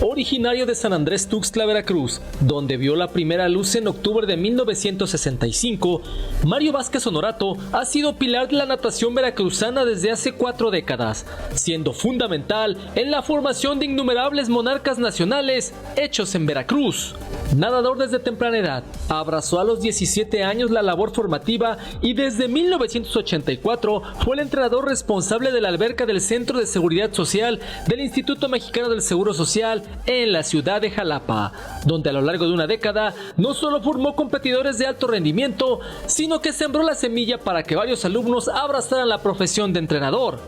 Originario de San Andrés Tuxtla, Veracruz, donde vio la primera luz en octubre de 1965, Mario Vázquez Honorato ha sido pilar de la natación veracruzana desde hace 4 décadas, siendo fundamental en la formación de innumerables monarcas nacionales hechos en Veracruz. Nadador desde temprana edad, abrazó a los 17 años la labor formativa y desde 1984 fue el entrenador responsable de la alberca del Centro de Seguridad Social del Instituto Mexicano del Seguro Social en la ciudad de Jalapa, donde a lo largo de una década no solo formó competidores de alto rendimiento, sino que sembró la semilla para que varios alumnos abrazaran la profesión de entrenador.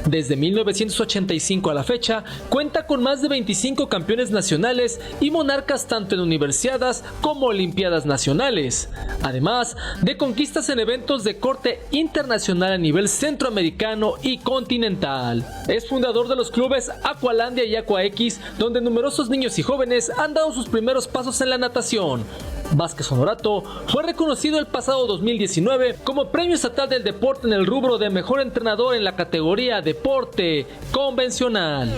Desde 1985 a la fecha, cuenta con más de 25 campeones nacionales y monarcas tanto en universidades como olimpiadas nacionales, además de conquistas en eventos de corte internacional a nivel centroamericano y continental. Es fundador de los clubes Aqualandia y AquaX, donde numerosos niños y jóvenes han dado sus primeros pasos en la natación. Vázquez Honorato fue reconocido el pasado 2019 como Premio Estatal del Deporte en el rubro de Mejor Entrenador en la categoría Deporte Convencional.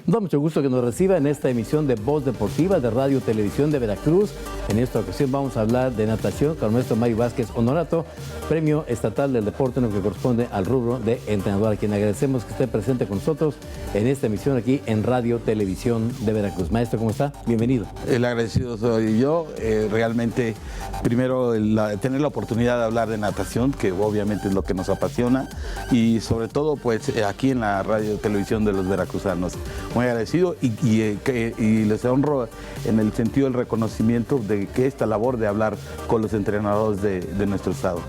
Nos da mucho gusto que nos reciba en esta emisión de Voz Deportiva de Radio Televisión de Veracruz. En esta ocasión vamos a hablar de natación con nuestro Mario Vázquez Honorato, Premio Estatal del Deporte en lo que corresponde al rubro de entrenador, a quien agradecemos que esté presente con nosotros en esta emisión aquí en Radio Televisión de Veracruz. Maestro, ¿cómo está? Bienvenido. El agradecido soy yo. Realmente, primero, tener la oportunidad de hablar de natación, que obviamente es lo que nos apasiona, y sobre todo, pues, aquí en la Radio Televisión de los veracruzanos. Muy agradecido y les honro en el sentido del reconocimiento de que esta labor de hablar con los entrenadores de nuestro estado.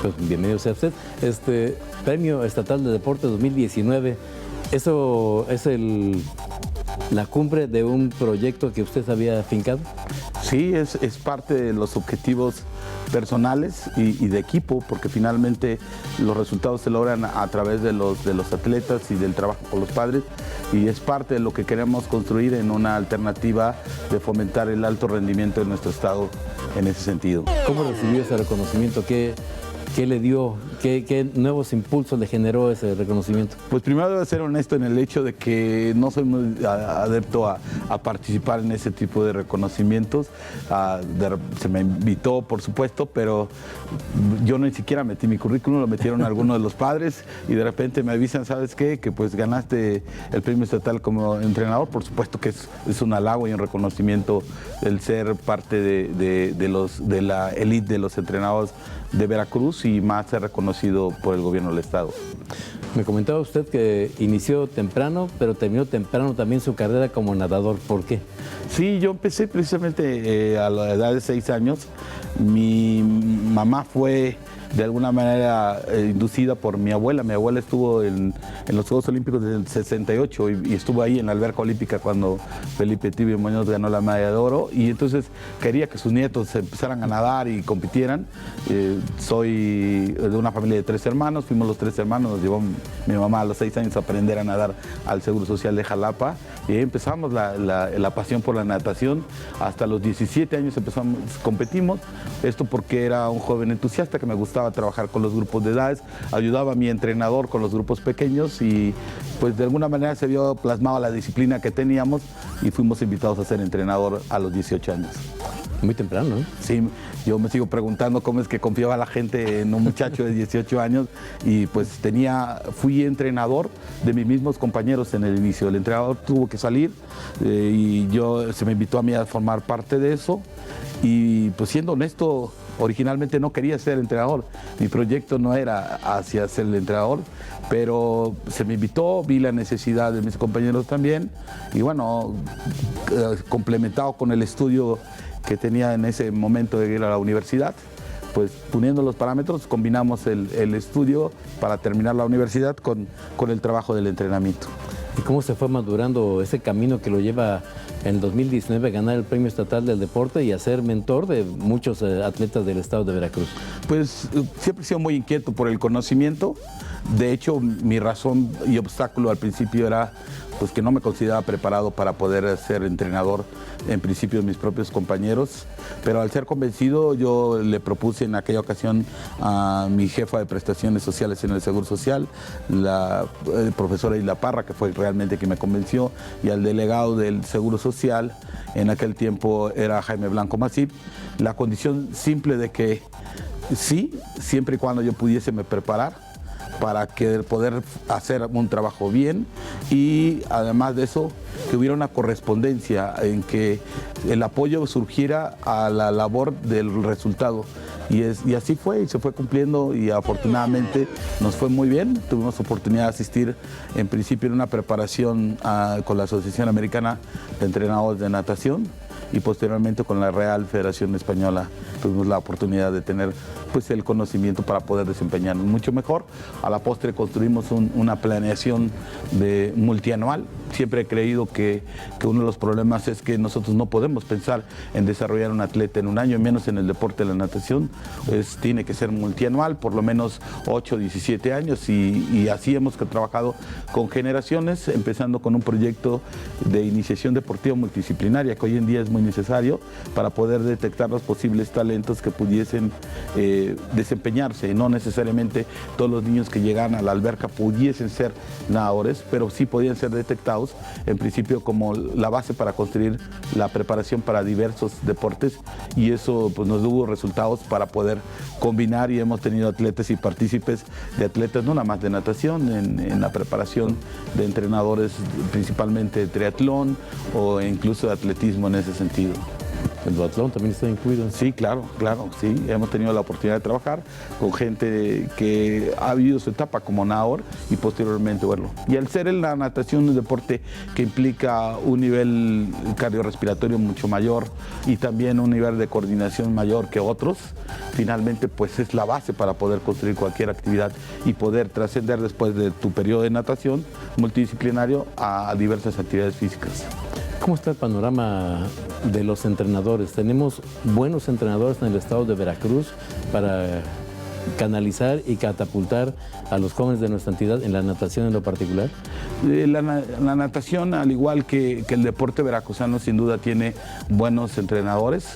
Pues bienvenido sea usted. Este Premio Estatal de Deporte 2019, ¿eso es la cumbre de un proyecto que usted había afincado? Sí, es parte de los objetivos personales y de equipo, porque finalmente los resultados se logran a través de los atletas y del trabajo con los padres, y es parte de lo que queremos construir en una alternativa de fomentar el alto rendimiento de nuestro estado en ese sentido. ¿Cómo recibió ese reconocimiento? ¿Qué le dio? ¿Qué nuevos impulsos le generó ese reconocimiento? Pues primero debo ser honesto en el hecho de que no soy muy adepto a participar en ese tipo de reconocimientos. Se me invitó, por supuesto, pero yo ni siquiera metí mi currículum, lo metieron algunos de los padres y de repente me avisan, ¿sabes qué? Que pues ganaste el premio estatal como entrenador. Por supuesto que es un halago y un reconocimiento el ser parte de la élite de los entrenadores de Veracruz y más ser reconocido por el gobierno del estado. Me comentaba usted que inició temprano, pero terminó temprano también su carrera como nadador. ¿Por qué? Sí, yo empecé precisamente a la edad de 6 años. Mi mamá fue de alguna manera inducida por mi abuela. Mi abuela estuvo en los Juegos Olímpicos del 68 y estuvo ahí en la alberca olímpica cuando Felipe Tibio Muñoz ganó la medalla de oro, y entonces quería que sus nietos empezaran a nadar y compitieran. Soy de una familia de 3 hermanos, fuimos los 3 hermanos, nos llevó mi mamá a los 6 años a aprender a nadar al Seguro Social de Jalapa, y ahí empezamos la pasión por la natación. Hasta los 17 años competimos, esto porque era un joven entusiasta que me gustaba gustaba trabajar con los grupos de edades, ayudaba a mi entrenador con los grupos pequeños y pues de alguna manera se vio plasmada la disciplina que teníamos y fuimos invitados a ser entrenador a los 18 años. Muy temprano, ¿no? Sí, yo me sigo preguntando cómo es que confiaba la gente en un muchacho de 18 años y pues fui entrenador de mis mismos compañeros en el inicio. El entrenador tuvo que salir y se me invitó a mí a formar parte de eso y pues siendo honesto, originalmente no quería ser entrenador, mi proyecto no era hacia ser el entrenador, pero se me invitó, vi la necesidad de mis compañeros también y bueno, complementado con el estudio que tenía en ese momento de ir a la universidad, pues poniendo los parámetros combinamos el estudio para terminar la universidad con el trabajo del entrenamiento. ¿Y cómo se fue madurando ese camino que lo lleva en 2019 a ganar el Premio Estatal del Deporte y a ser mentor de muchos atletas del estado de Veracruz? Pues siempre he sido muy inquieto por el conocimiento. De hecho, mi razón y obstáculo al principio era pues que no me consideraba preparado para poder ser entrenador, en principio de mis propios compañeros, pero al ser convencido yo le propuse en aquella ocasión a mi jefa de prestaciones sociales en el Seguro Social, la profesora Isla Parra, que fue realmente quien me convenció, y al delegado del Seguro Social, en aquel tiempo era Jaime Blanco Masip, la condición simple de que sí, siempre y cuando yo pudiese me preparar, para poder hacer un trabajo bien y además de eso que hubiera una correspondencia en que el apoyo surgiera a la labor del resultado y así fue y se fue cumpliendo y afortunadamente nos fue muy bien. Tuvimos oportunidad de asistir en principio en una preparación con la Asociación Americana de Entrenadores de Natación y posteriormente con la Real Federación Española tuvimos la oportunidad de tener pues el conocimiento para poder desempeñarnos mucho mejor. A la postre construimos una planeación multianual. Siempre he creído que uno de los problemas es que nosotros no podemos pensar en desarrollar un atleta en un año, menos en el deporte de la natación. Tiene que ser multianual, por lo menos 8, 17 años y así hemos trabajado con generaciones, empezando con un proyecto de iniciación deportiva multidisciplinaria que hoy en día es muy necesario para poder detectar los posibles talentos que pudiesen desempeñarse. No necesariamente todos los niños que llegan a la alberca pudiesen ser nadadores, pero sí podían ser detectados en principio como la base para construir la preparación para diversos deportes y eso pues nos dio resultados para poder combinar y hemos tenido atletas y partícipes de atletas no nada más de natación, en la preparación de entrenadores principalmente de triatlón o incluso de atletismo en ese sentido. ¿El duatlón también está incluido? Sí, claro, sí. Hemos tenido la oportunidad de trabajar con gente que ha vivido su etapa como nadador y posteriormente verlo. Y al ser la natación un deporte que implica un nivel cardiorrespiratorio mucho mayor y también un nivel de coordinación mayor que otros, finalmente pues es la base para poder construir cualquier actividad y poder trascender después de tu periodo de natación multidisciplinario a diversas actividades físicas. ¿Cómo está el panorama de los entrenadores? ¿Tenemos buenos entrenadores en el estado de Veracruz para canalizar y catapultar a los jóvenes de nuestra entidad en la natación en lo particular? La natación, al igual que el deporte veracruzano, sin duda tiene buenos entrenadores,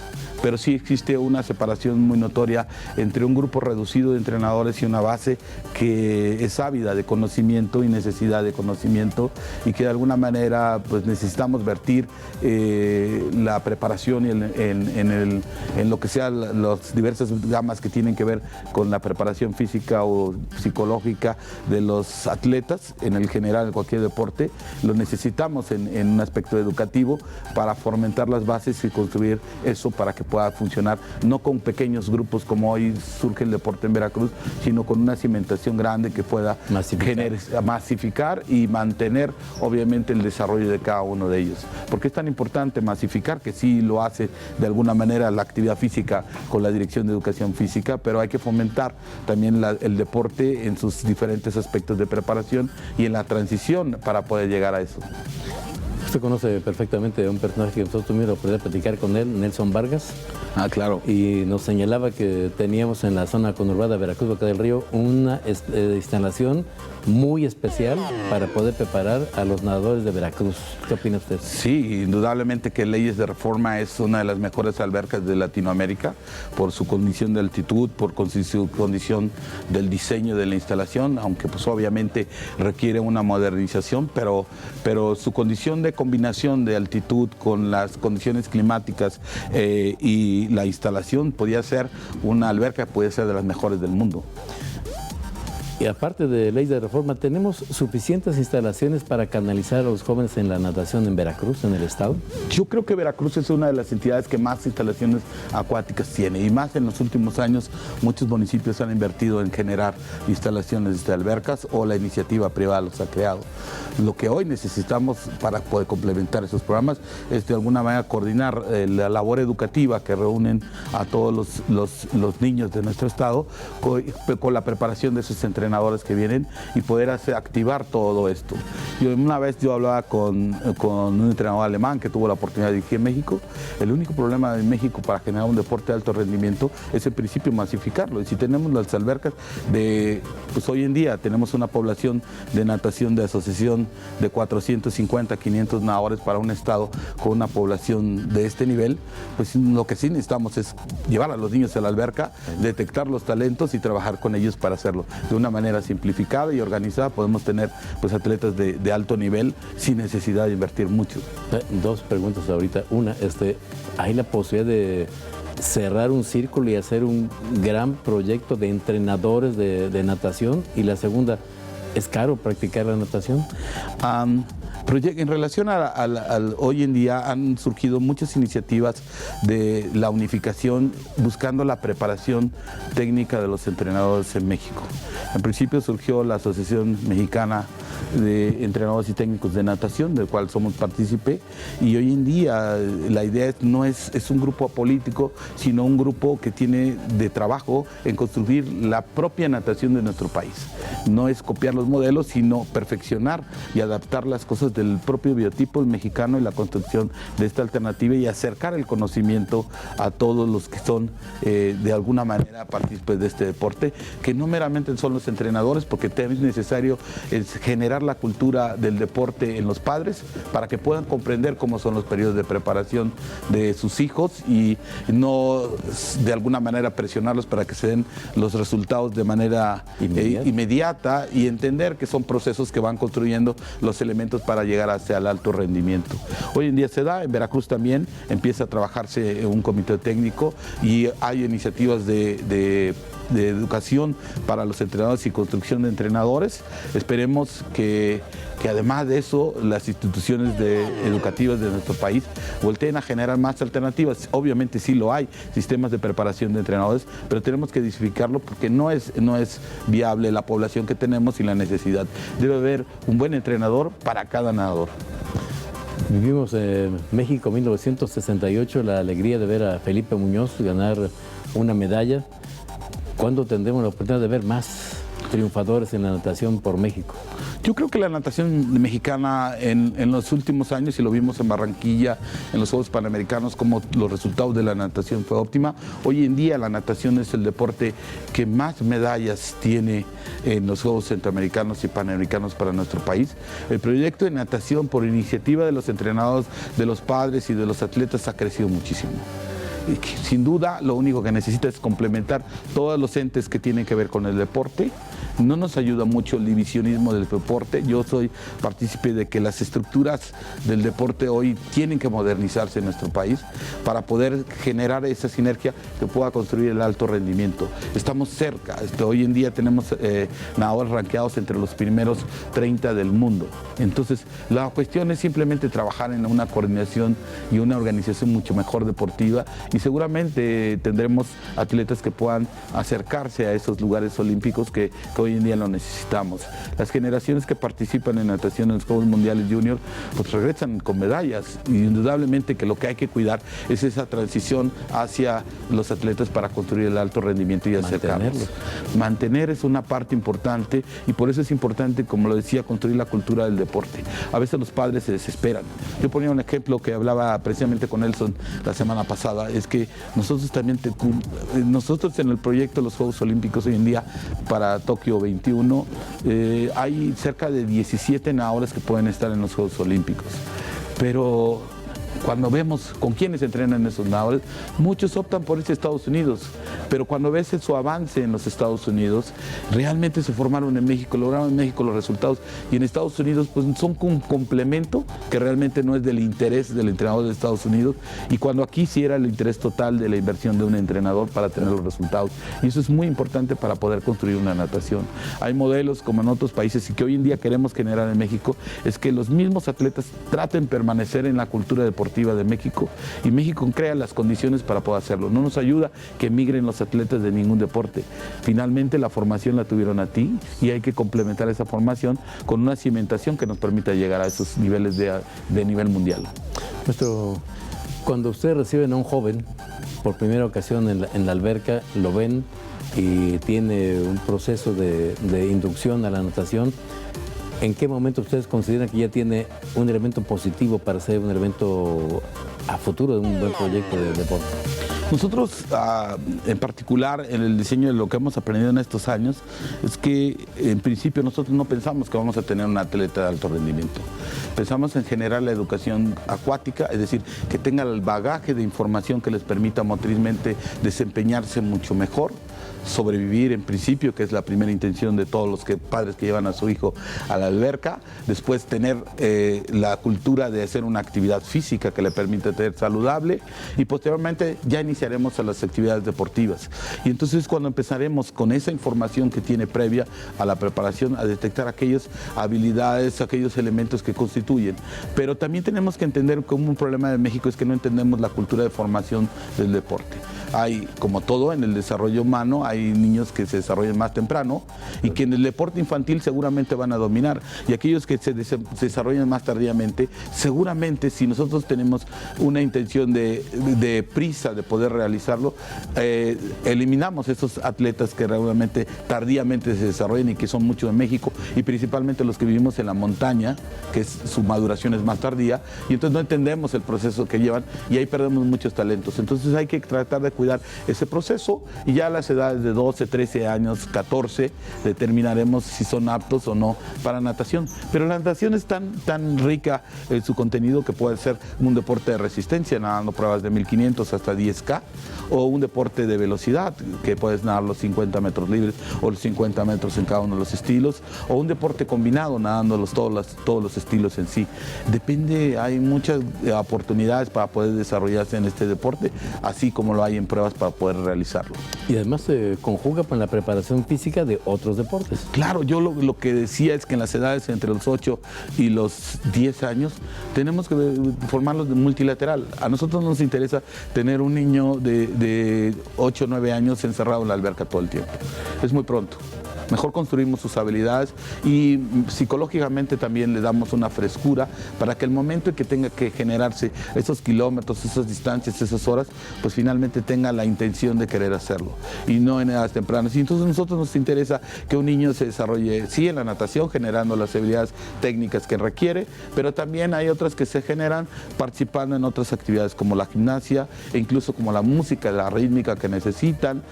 pero sí existe una separación muy notoria entre un grupo reducido de entrenadores y una base que es ávida de conocimiento y necesidad de conocimiento y que de alguna manera pues necesitamos vertir la preparación y en lo que sean las diversas gamas que tienen que ver con la preparación física o psicológica de los atletas en el general en cualquier deporte. Lo necesitamos en un aspecto educativo para fomentar las bases y construir eso para que pueda funcionar, no con pequeños grupos como hoy surge el deporte en Veracruz, sino con una cimentación grande que pueda masificar y mantener obviamente el desarrollo de cada uno de ellos. Porque es tan importante masificar, que sí lo hace de alguna manera la actividad física con la Dirección de Educación Física, pero hay que fomentar también el deporte en sus diferentes aspectos de preparación y en la transición para poder llegar a eso. Usted conoce perfectamente a un personaje que nosotros tuvimos la oportunidad de platicar con él, Nelson Vargas. Ah, claro. Y nos señalaba que teníamos en la zona conurbada de Veracruz, Boca del Río, una instalación muy especial para poder preparar a los nadadores de Veracruz. ¿Qué opina usted? Sí, indudablemente que Leyes de Reforma es una de las mejores albercas de Latinoamérica por su condición de altitud, por su condición del diseño de la instalación, aunque pues obviamente requiere una modernización, pero su condición de combinación de altitud con las condiciones climáticas y la instalación podía ser una alberca, puede ser de las mejores del mundo. Y aparte de Ley de Reforma, ¿tenemos suficientes instalaciones para canalizar a los jóvenes en la natación en Veracruz, en el estado? Yo creo que Veracruz es una de las entidades que más instalaciones acuáticas tiene, y más en los últimos años muchos municipios han invertido en generar instalaciones de albercas, o la iniciativa privada los ha creado. Lo que hoy necesitamos para poder complementar esos programas es de alguna manera coordinar la labor educativa que reúnen a todos los niños de nuestro estado con la preparación de esos entrenadores que vienen y poder activar todo esto. Una vez yo hablaba con un entrenador alemán que tuvo la oportunidad de dirigir en México. El único problema en México para generar un deporte de alto rendimiento es el principio masificarlo. Y si tenemos las albercas pues hoy en día tenemos una población de natación de asociación de 450, 500 nadadores para un estado con una población de este nivel, pues lo que sí necesitamos es llevar a los niños a la alberca, detectar los talentos y trabajar con ellos para hacerlo. De una manera simplificada y organizada podemos tener pues atletas de alto nivel sin necesidad de invertir mucho. Dos preguntas ahorita. Una, ¿hay la posibilidad de cerrar un círculo y hacer un gran proyecto de entrenadores de natación? Y la segunda, ¿es caro practicar la natación? En relación hoy en día han surgido muchas iniciativas de la unificación buscando la preparación técnica de los entrenadores en México. En principio surgió la Asociación Mexicana de Entrenadores y Técnicos de Natación, del cual somos partícipe, y hoy en día la idea no es un grupo apolítico, sino un grupo que tiene de trabajo en construir la propia natación de nuestro país. No es copiar los modelos, sino perfeccionar y adaptar las cosas del propio biotipo mexicano y la construcción de esta alternativa, y acercar el conocimiento a todos los que son de alguna manera partícipes de este deporte, que no meramente son los entrenadores, porque es necesario generar la cultura del deporte en los padres para que puedan comprender cómo son los periodos de preparación de sus hijos y no de alguna manera presionarlos para que se den los resultados de manera inmediata, y entender que son procesos que van construyendo los elementos para llegar hacia el alto rendimiento. Hoy en día se da, en Veracruz también empieza a trabajarse un comité técnico y hay iniciativas de educación para los entrenadores y construcción de entrenadores. Esperemos que además de eso las instituciones educativas de nuestro país volteen a generar más alternativas. Obviamente sí lo hay, sistemas de preparación de entrenadores, pero tenemos que diversificarlo porque no es viable la población que tenemos y la necesidad. Debe haber un buen entrenador para cada nadador. Vivimos en México 1968, la alegría de ver a Felipe Muñoz ganar una medalla. ¿Cuándo tendremos la oportunidad de ver más triunfadores en la natación por México? Yo creo que la natación mexicana en los últimos años, y lo vimos en Barranquilla, en los Juegos Panamericanos, como los resultados de la natación fue óptima. Hoy en día la natación es el deporte que más medallas tiene en los Juegos Centroamericanos y Panamericanos para nuestro país. El proyecto de natación por iniciativa de los entrenadores, de los padres y de los atletas ha crecido muchísimo. Sin duda, lo único que necesita es complementar todos los entes que tienen que ver con el deporte. No nos ayuda mucho el divisionismo del deporte. Yo soy partícipe de que las estructuras del deporte hoy tienen que modernizarse en nuestro país para poder generar esa sinergia que pueda construir el alto rendimiento. Estamos cerca. Hoy en día tenemos nadadores rankeados entre los primeros 30 del mundo. Entonces, la cuestión es simplemente trabajar en una coordinación y una organización mucho mejor deportiva y seguramente tendremos atletas que puedan acercarse a esos lugares olímpicos que hoy en día lo necesitamos. Las generaciones que participan en natación en los Juegos Mundiales Junior pues regresan con medallas, y indudablemente que lo que hay que cuidar es esa transición hacia los atletas para construir el alto rendimiento y acercarlos. Mantener es una parte importante, y por eso es importante, como lo decía, construir la cultura del deporte. A veces los padres se desesperan. Yo ponía un ejemplo que hablaba precisamente con Nelson la semana pasada, es que nosotros también, nosotros en el proyecto de los Juegos Olímpicos hoy en día para Tokio 21, hay cerca de 17 nadadores que pueden estar en los Juegos Olímpicos, pero cuando vemos con quiénes entrenan esos nadadores, muchos optan por irse a Estados Unidos, pero cuando ves su avance en los Estados Unidos, realmente se formaron en México, lograron en México los resultados, y en Estados Unidos pues son un complemento que realmente no es del interés del entrenador de Estados Unidos, y cuando aquí sí era el interés total de la inversión de un entrenador para tener los resultados, y eso es muy importante para poder construir una natación. Hay modelos como en otros países y que hoy en día queremos generar en México, es que los mismos atletas traten de permanecer en la cultura deportiva de México, y México crea las condiciones para poder hacerlo. No nos ayuda que emigren los atletas de ningún deporte. Finalmente la formación la tuvieron aquí, y hay que complementar esa formación con una cimentación que nos permita llegar a esos niveles de nivel mundial. Cuando ustedes reciben a un joven por primera ocasión en la alberca, lo ven y tiene un proceso de inducción a la natación, ¿en qué momento ustedes consideran que ya tiene un elemento positivo para ser un elemento a futuro de un buen proyecto de deporte? Nosotros, en particular, en el diseño de lo que hemos aprendido en estos años, es que en principio nosotros no pensamos que vamos a tener un atleta de alto rendimiento. Pensamos en generar la educación acuática, es decir, que tenga el bagaje de información que les permita motrizmente desempeñarse mucho mejor, sobrevivir en principio, que es la primera intención de todos los padres que llevan a su hijo a la alberca. Después tener la cultura de hacer una actividad física que le permita tener saludable, y posteriormente ya iniciaremos a las actividades deportivas. Y entonces cuando empezaremos con esa información que tiene previa a la preparación, a detectar aquellas habilidades, aquellos elementos que constituyen. Pero también tenemos que entender que un problema de México es que no entendemos la cultura de formación del deporte. Hay, como todo en el desarrollo humano, hay niños que se desarrollan más temprano y que en el deporte infantil seguramente van a dominar, y aquellos que se desarrollan más tardíamente, seguramente si nosotros tenemos una intención de prisa de poder realizarlo, eliminamos esos atletas que realmente tardíamente se desarrollan y que son muchos en México, y principalmente los que vivimos en la montaña, que su maduración es más tardía, y entonces no entendemos el proceso que llevan, y ahí perdemos muchos talentos. Entonces hay que tratar de cuidar ese proceso, y ya a las edades de 12, 13 años, 14, determinaremos si son aptos o no para natación. Pero la natación es tan rica en su contenido que puede ser un deporte de resistencia, nadando pruebas de 1500 hasta 10K, o un deporte de velocidad, que puedes nadar los 50 metros libres o los 50 metros en cada uno de los estilos, o un deporte combinado, nadando todos los estilos en sí. Depende, hay muchas oportunidades para poder desarrollarse en este deporte, así como lo hay en pruebas para poder realizarlo. Y además se conjuga con la preparación física de otros deportes. Claro, yo lo que decía es que en las edades entre los 8 y los 10 años tenemos que formarlos de multilateral. A nosotros nos interesa tener un niño de 8 o 9 años encerrado en la alberca todo el tiempo. Es muy pronto. Mejor construimos sus habilidades, y psicológicamente también le damos una frescura para que el momento en que tenga que generarse esos kilómetros, esas distancias, esas horas, pues finalmente tenga la intención de querer hacerlo, y no en edades tempranas. Y entonces a nosotros nos interesa que un niño se desarrolle, sí, en la natación, generando las habilidades técnicas que requiere, pero también hay otras que se generan participando en otras actividades como la gimnasia, e incluso como la música, la rítmica que necesitan,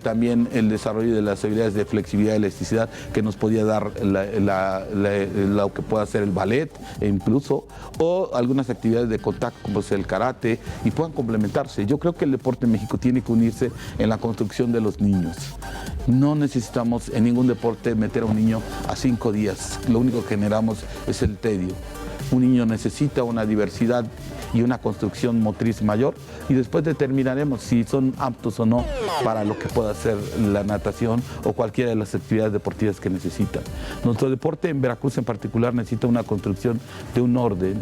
también el desarrollo de las habilidades de flexibilidad, elasticidad que nos podía dar lo que pueda hacer el ballet, e incluso, o algunas actividades de contacto como es el karate, y puedan complementarse. Yo creo que el deporte en México tiene que unirse en la construcción de los niños. No necesitamos en ningún deporte meter a un niño a 5 días. Lo único que generamos es el tedio. Un niño necesita una diversidad y una construcción motriz mayor, y después determinaremos si son aptos o no para lo que pueda ser la natación o cualquiera de las actividades deportivas que necesita. Nuestro deporte en Veracruz en particular necesita una construcción de un orden,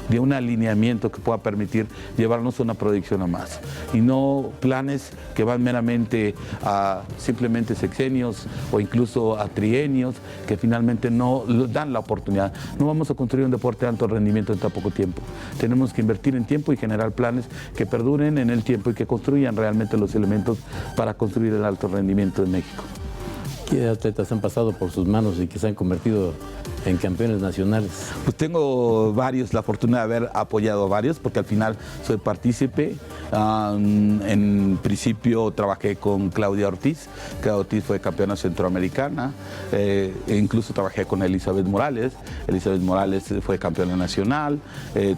de un alineamiento que pueda permitir llevarnos a una proyección a más y no planes que van meramente a simplemente sexenios o incluso a trienios que finalmente no dan la oportunidad. No vamos a construir un deporte de alto rendimiento en tan poco tiempo. Tenemos que invertir en tiempo y generar planes que perduren en el tiempo y que construyan realmente los elementos para construir el alto rendimiento en México. ¿Qué atletas han pasado por sus manos y que se han convertido en campeones nacionales? Pues tengo varios, la fortuna de haber apoyado a varios, porque al final soy partícipe. En principio trabajé con Claudia Ortiz. Claudia Ortiz fue campeona centroamericana. E incluso trabajé con Elizabeth Morales. Elizabeth Morales fue campeona nacional.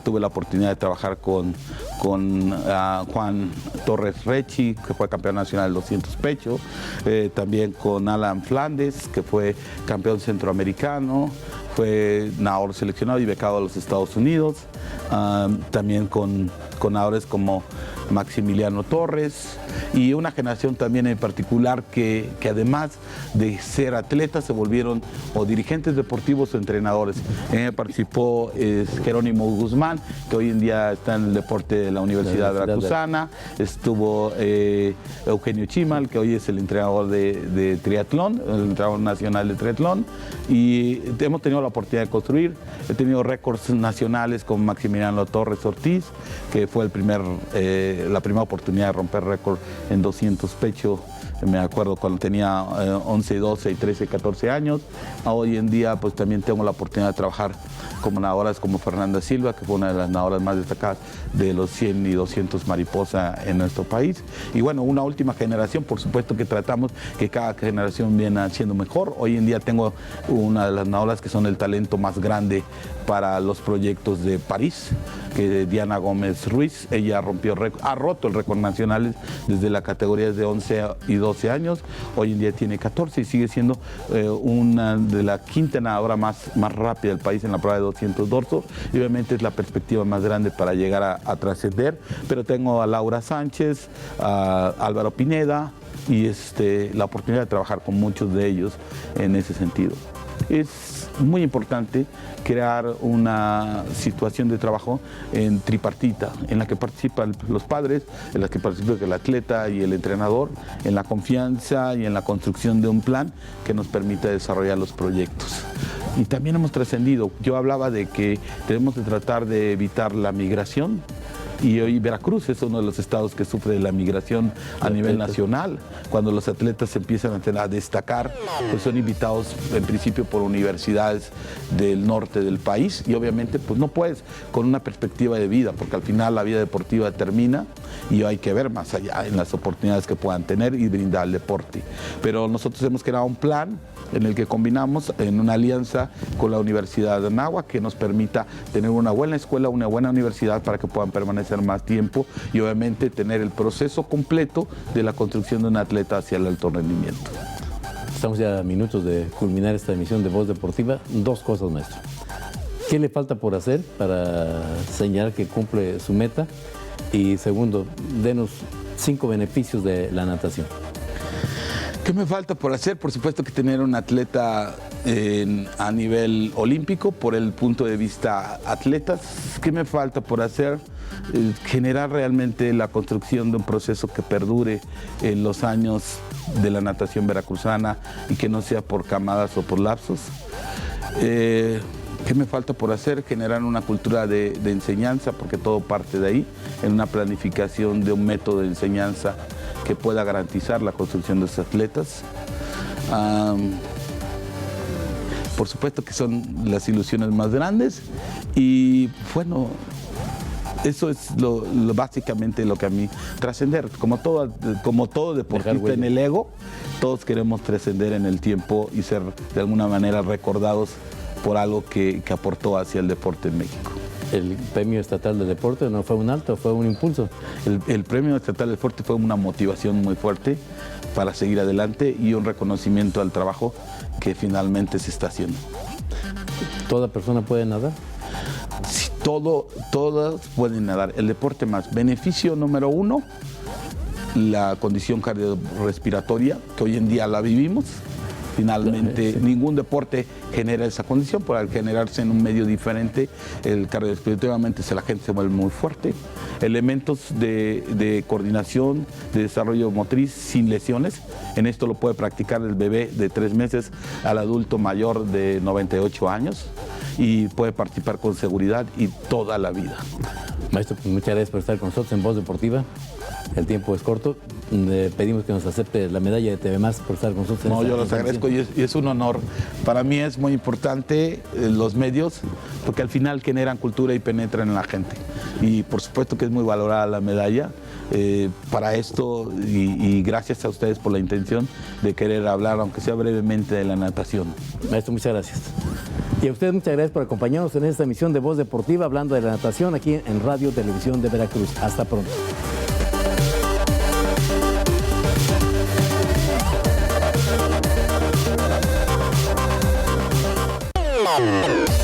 Tuve la oportunidad de trabajar con Juan Torres Rechi, que fue campeón nacional de 200 pecho. También con Alan Flandes, que fue campeón centroamericano. Fue nadador seleccionado y becado a los Estados Unidos. También con nadadores como Maximiliano Torres y una generación también en particular que además de ser atletas se volvieron o dirigentes deportivos o entrenadores. Participó Jerónimo Guzmán, que hoy en día está en el deporte de la Universidad Veracruzana. Estuvo Eugenio Chimal, que hoy es el entrenador de triatlón, el entrenador nacional de triatlón, y hemos tenido la oportunidad de construir. He tenido récords nacionales con Maximiliano Torres Ortiz, que fue la primera oportunidad de romper récord en 200 pecho. Me acuerdo cuando tenía 11, 12, 13, 14 años. Hoy en día pues también tengo la oportunidad de trabajar como nadadoras como Fernanda Silva, que fue una de las nadadoras más destacadas de los 100 y 200 mariposa en nuestro país. Y bueno, una última generación, por supuesto que tratamos que cada generación viene siendo mejor. Hoy en día tengo una de las nadadoras que son el talento más grande para los proyectos de París, que es Diana Gómez Ruiz. Ella ha roto el récord nacional desde la categoría de 11 y 12 años. Hoy en día tiene 14 y sigue siendo una de la quinta nadadora más rápida del país en la prueba de 200 dorso. Y obviamente es la perspectiva más grande para llegar a trascender. Pero tengo a Laura Sánchez, a Álvaro Pineda y la oportunidad de trabajar con muchos de ellos en ese sentido. Es muy importante crear una situación de trabajo en tripartita, en la que participan los padres, en la que participa el atleta y el entrenador, en la confianza y en la construcción de un plan que nos permita desarrollar los proyectos. Y también hemos trascendido. Yo hablaba de que tenemos que tratar de evitar la migración. Y hoy Veracruz es uno de los estados que sufre de la migración a nivel nacional. Cuando los atletas empiezan a destacar, pues son invitados en principio por universidades del norte del país y obviamente pues no puedes con una perspectiva de vida, porque al final la vida deportiva termina y hay que ver más allá en las oportunidades que puedan tener y brindar el deporte. Pero nosotros hemos creado un plan en el que combinamos en una alianza con la Universidad de Anáhuac que nos permita tener una buena escuela, una buena universidad para que puedan permanecer más tiempo y obviamente tener el proceso completo de la construcción de un atleta hacia el alto rendimiento. Estamos ya a minutos de culminar esta emisión de Voz Deportiva. Dos cosas, maestro. ¿Qué le falta por hacer para señalar que cumple su meta? Y segundo, denos 5 beneficios de la natación. ¿Qué me falta por hacer? Por supuesto que tener un atleta a nivel olímpico, por el punto de vista atletas. ¿Qué me falta por hacer? Generar realmente la construcción de un proceso que perdure en los años de la natación veracruzana y que no sea por camadas o por lapsos. ¿Qué me falta por hacer? Generar una cultura de enseñanza, porque todo parte de ahí, en una planificación de un método de enseñanza que pueda garantizar la construcción de esos atletas. Por supuesto que son las ilusiones más grandes y bueno, eso es básicamente lo que a mí trascender. Como todo deportista en el ego, todos queremos trascender en el tiempo y ser de alguna manera recordados por algo que aportó hacia el deporte en México. ¿El Premio Estatal de Deporte no fue un alto, fue un impulso? El Premio Estatal de Deporte fue una motivación muy fuerte para seguir adelante y un reconocimiento al trabajo que finalmente se está haciendo. ¿Toda persona puede nadar? Sí, todas pueden nadar. El deporte más. Beneficio número 1, la condición cardiorrespiratoria, que hoy en día la vivimos. Finalmente, sí, ningún deporte genera esa condición, pero al generarse en un medio diferente, el cardiorrespiratoriamente la gente se vuelve muy fuerte. Elementos de coordinación, de desarrollo motriz sin lesiones. En esto lo puede practicar el bebé de 3 meses al adulto mayor de 98 años y puede participar con seguridad y toda la vida. Maestro, pues muchas gracias por estar con nosotros en Voz Deportiva. El tiempo es corto. Le pedimos que nos acepte la medalla de TV Más por estar con nosotros. No, yo los agradezco y es un honor. Para mí es muy importante los medios, porque al final generan cultura y penetran en la gente. Y por supuesto que es muy valorada la medalla para esto y gracias a ustedes por la intención de querer hablar, aunque sea brevemente, de la natación. Maestro, muchas gracias. Y a ustedes muchas gracias por acompañarnos en esta emisión de Voz Deportiva hablando de la natación aquí en Radio Televisión de Veracruz. Hasta pronto. Oh,